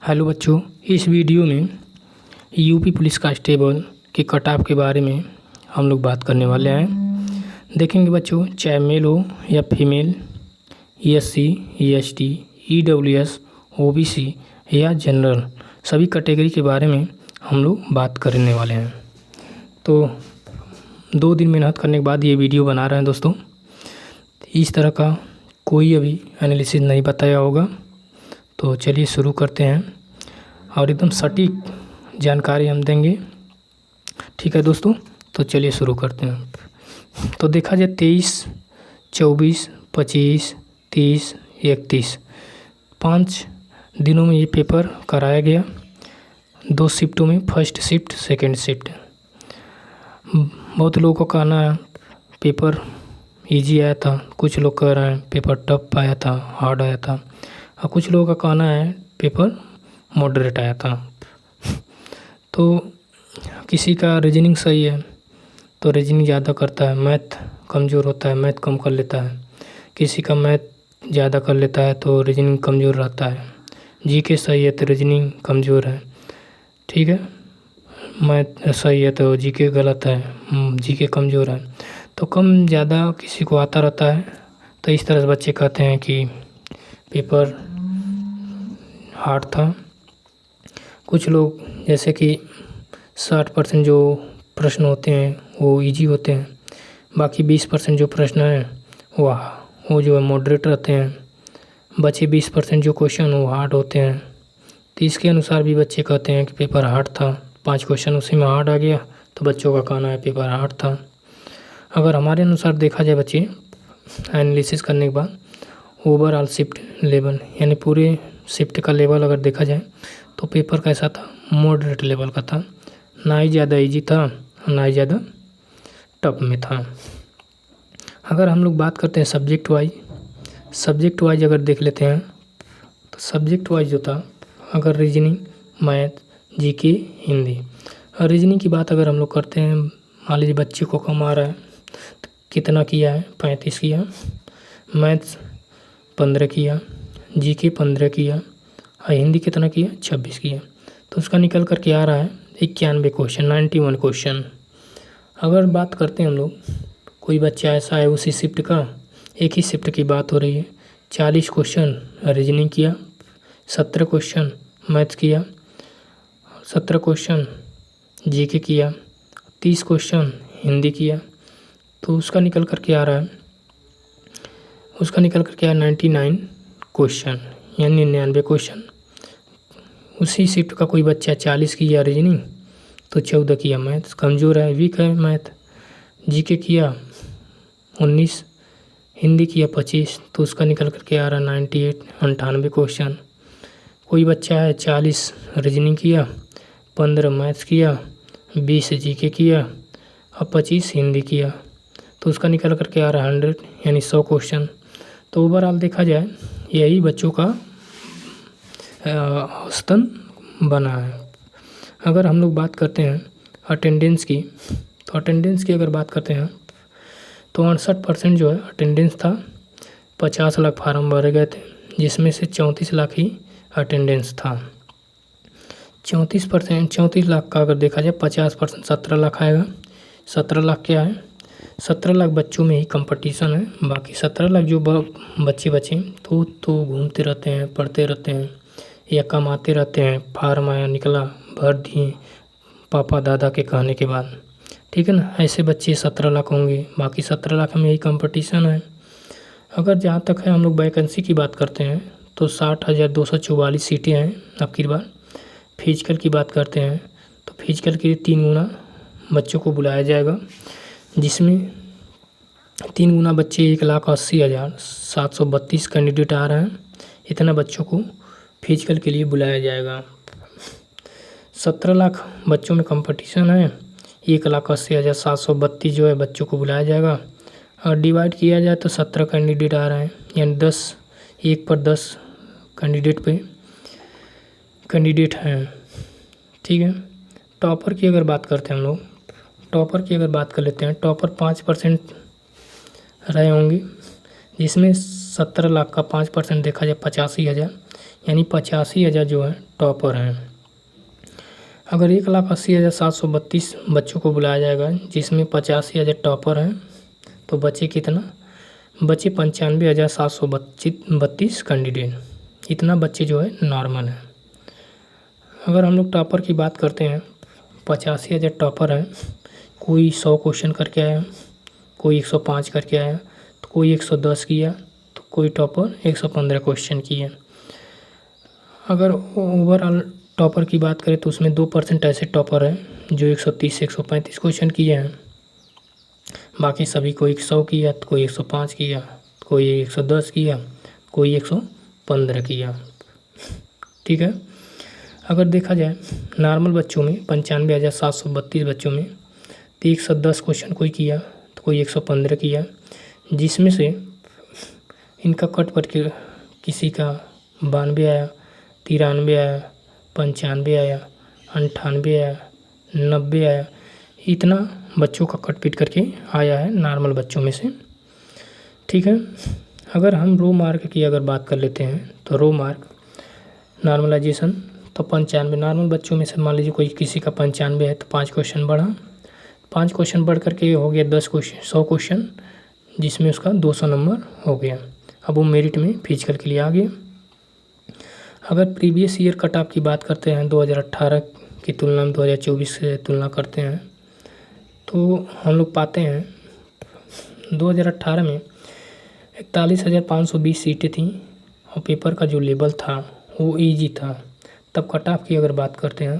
Hello बच्चों, इस video में यूपी पुलिस कांस्टेबल के कट ऑफ के बारे में हम लोग बात करने वाले हैं। देखेंगे बच्चों, चाहे मेल हो या female, SC, ST, EWS, OBC या जनरल, सभी कैटेगरी के बारे में हम लोग बात करने वाले हैं। तो 2 दिन मेहनत करने के बाद ये वीडियो बना रहे हैं दोस्तों। इस तरह का कोई अभी एनालिसिस नहीं बताया होगा, तो चलिए शुरू करते हैं और एकदम सटीक जानकारी हम देंगे। ठीक है दोस्तों, तो चलिए शुरू करते हैं। तो देखा जाए 23, 24, 25, 30, 31 5 दिनों में ये पेपर कराया गया। 2 शिफ्टों में, फर्स्ट शिफ्ट, सेकंड शिफ्ट। बहुत लोगों का कहना है पेपर इजी आया था, कुछ लोग कह रहे हैं पेपर टफ आया था, हार्ड आया था, और कुछ लोगों का कहना है पेपर मॉडरेट आया था। तो किसी का रीजनिंग सही है तो रीजनिंग ज़्यादा करता है, मैथ कमज़ोर होता है, मैथ कम कर लेता है। किसी का मैथ ज़्यादा कर लेता है तो रीजनिंग कमज़ोर रहता है। जीके सही है तो रीजनिंग कमज़ोर है। ठीक है, मैथ सही है तो जीके गलत है, जीके कमज़ोर है। तो कम ज़्यादा किसी को आता रहता है। तो इस तरह से बच्चे कहते हैं कि पेपर हार्ड था। कुछ लोग जैसे कि 60% जो प्रश्न होते हैं वो इजी होते हैं, बाकी 20% जो प्रश्न हैं वो जो है मॉडरेट रहते हैं, बचे 20% जो क्वेश्चन वो हार्ड होते हैं। तो इसके अनुसार भी बच्चे कहते हैं कि पेपर हार्ड था। 5 क्वेश्चन उसी में हार्ड आ गया तो बच्चों का कहना है पेपर हार्ड था। अगर हमारे अनुसार देखा जाए बच्चे, एनालिसिस करने के बाद ओवरऑल शिफ्ट लेवल यानी पूरे शिफ्ट का लेवल अगर देखा जाए तो पेपर कैसा था, मॉडरेट लेवल का था। ना ही ज़्यादा इजी था, ना ही ज़्यादा टफ में था। अगर हम लोग बात करते हैं सब्जेक्ट वाइज अगर देख लेते हैं तो सब्जेक्ट वाइज जो था, अगर रीजनिंग, मैथ, जीके, हिंदी। और रीजनिंग की बात अगर हम लोग करते हैं, मान लीजिए बच्चे को कम आ रहा है तो कितना किया है, 35 किया, मैथ्स 15 किया, जीके 15 किया, और हिंदी कितना किया, 26 किया। तो उसका निकल कर के आ रहा है 91 क्वेश्चन, 91 क्वेश्चन। अगर बात करते हैं हम लोग, कोई बच्चा ऐसा है उसी शिफ्ट का, एक ही शिफ्ट की बात हो रही है, 40 क्वेश्चन रीजनिंग किया, 17 क्वेश्चन मैथ्स किया, 17 क्वेश्चन जीके किया, 30 क्वेश्चन हिंदी किया, तो उसका निकल कर के आ रहा है 99 क्वेश्चन, यानी 99 क्वेश्चन। उसी शिफ्ट का कोई बच्चा 40 किया रीजनिंग तो 14 किया मैथ्स, कमज़ोर है, वीक है मैथ। जीके किया 19, हिंदी किया 25, तो उसका निकल कर के आ रहा 98 क्वेश्चन। कोई बच्चा है 40 रीजनिंग किया, 15 मैथ्स किया, 20 जीके किया और 25 हिंदी किया, तो उसका निकल कर के आ रहा 100 यानी 100 क्वेश्चन। तो ओवरऑल देखा जाए यही बच्चों का औसतन बना है। अगर हम लोग बात करते हैं अटेंडेंस की, तो अटेंडेंस की अगर बात करते हैं तो 68% जो है अटेंडेंस था। 50 लाख फार्म भरे गए थे, जिसमें से 34 लाख ही अटेंडेंस था। 34 लाख का अगर देखा जाए 50%, 17 लाख आएगा। 17 लाख क्या है, 17 लाख बच्चों में ही कंपटीशन है। बाकी 17 लाख जो बच्चे बचे तो घूमते रहते हैं, पढ़ते रहते हैं या कमाते रहते हैं। फार्म आया, निकला, भर दिए पापा दादा के कहने के बाद। ठीक है ना, ऐसे बच्चे 17 लाख होंगे। बाकी 17 लाख में यही कंपटीशन है। अगर जहाँ तक है हम लोग वैकेंसी की बात करते हैं तो 60,244 सीटें हैं अब की बार। फिजिकल की बात करते हैं तो फिजिकल के लिए 3 गुना बच्चों को बुलाया जाएगा, जिसमें 3 गुना बच्चे 1,80,732 कैंडिडेट आ रहे हैं। इतना बच्चों को फिजिकल के लिए बुलाया जाएगा। 17 लाख बच्चों में कंपटीशन है, 1,80,732 जो है बच्चों को बुलाया जाएगा। और डिवाइड किया जाए तो 17 कैंडिडेट आ रहे हैं, यानी 1 पर 10 कैंडिडेट हैं। ठीक है, टॉपर की अगर बात करते हैं हम लोग, टॉपर की अगर बात कर लेते हैं, टॉपर 5% रहे होंगे, जिसमें 17 लाख का 5% देखा जाए 85,000, यानी 85,000 जो है टॉपर हैं। अगर 1,80,732 बच्चों को बुलाया जाएगा जिसमें 85,000 टॉपर हैं तो बचे कितना? बचे 95,732 कैंडिडेट। इतना बच्चे जो है नॉर्मल है। अगर हम लोग टॉपर की बात करते हैं, 85,000 टॉपर हैं, कोई 100 क्वेश्चन करके आया, कोई 105 करके आया, तो कोई 110 किया, तो कोई टॉपर 115 क्वेश्चन किया। अगर ओवरऑल टॉपर की बात करें तो उसमें 2% ऐसे टॉपर हैं जो 130 से 135 क्वेश्चन किए हैं। बाकी सभी कोई 100 किया, तो कोई 105 किया, कोई 110 किया, कोई 115 किया। ठीक है। अगर देखा जाए नॉर्मल बच्चों में 95,732 बच्चों में तो 110 क्वेश्चन कोई किया, तो कोई 115 किया, जिसमें से इनका कट करके किसी का 92 आया, 93 आया, 95 आया, 98 आया, 90 आया। इतना बच्चों का कट पीट करके आया है नॉर्मल बच्चों में से। ठीक है। अगर हम रो मार्क की अगर बात कर लेते हैं तो रो मार्क नॉर्मलाइजेशन तो 95 नॉर्मल बच्चों में से मान लीजिए कोई किसी का 95 है तो 5 क्वेश्चन बढ़ा, 5 क्वेश्चन बढ़ करके हो गया 10 क्वेश्चन 100 क्वेश्चन, जिसमें उसका 200 नंबर हो गया। अब वो मेरिट में फिजिकल के लिए आ गया। अगर प्रीवियस ईयर कट ऑफ की बात करते हैं 2018 की तुलना में 2024 से तुलना करते हैं तो हम लोग पाते हैं 2018 में 41,520 सीटें थीं और पेपर का जो लेवल था वो इजी था। तब कट ऑफ की अगर बात करते हैं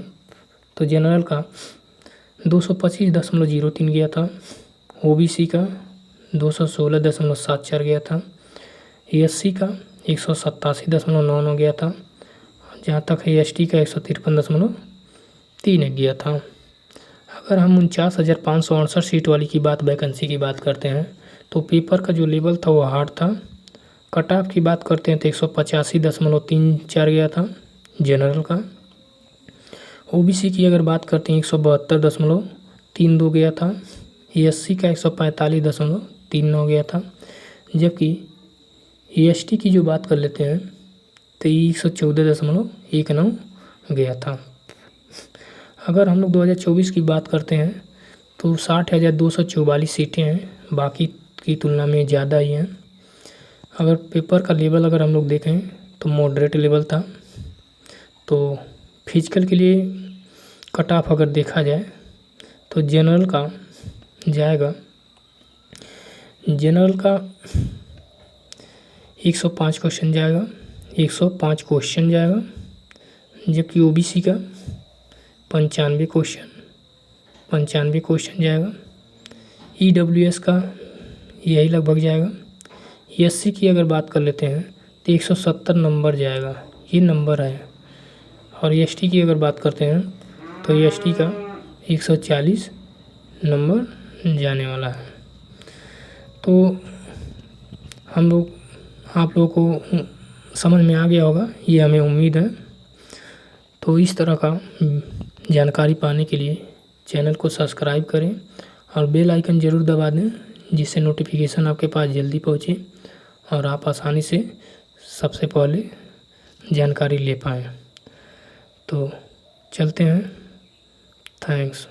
तो जनरल का 225.03 गया था, ओबीसी का 216.74 गया था, एससी का 187.99 गया था, जहाँ तक है एसटी का 153.31 गया था। अगर हम 49,568 सीट वाली की बात वैकेंसी की बात करते हैं तो पेपर का जो लेवल था वो हार्ड था। कट ऑफ की बात करते हैं तो 185.34 गया था जनरल का। ओबीसी की अगर बात करते हैं 172.32 गया था, एससी का 145.39 गया था, जबकि एसटी की जो बात कर लेते हैं तो 114.19 गया था। अगर हम लोग 2024 की बात करते हैं तो 60,244 सीटें हैं, बाकी की तुलना में ज़्यादा ही हैं। अगर पेपर का लेवल अगर हम लोग देखें तो मॉडरेट लेवल था। तो फिजिकल के लिए कट ऑफ अगर देखा जाए तो जनरल का जाएगा, जनरल का 105 क्वेश्चन जाएगा, 105 क्वेश्चन जाएगा, जबकि ओबीसी का 95 क्वेश्चन जाएगा, ईडब्ल्यूएस का यही लगभग जाएगा। एससी की अगर बात कर लेते हैं तो 170 नंबर जाएगा, ये नंबर है। और एसटी की अगर बात करते हैं तो एसटी का 140 नंबर जाने वाला है। तो आप लोगों को समझ में आ गया होगा, ये हमें उम्मीद है। तो इस तरह का जानकारी पाने के लिए चैनल को सब्सक्राइब करें और बेल आइकन ज़रूर दबा दें, जिससे नोटिफिकेशन आपके पास जल्दी पहुँचे और आप आसानी से सबसे पहले जानकारी ले पाएँ। तो चलते हैं। थैंक्स।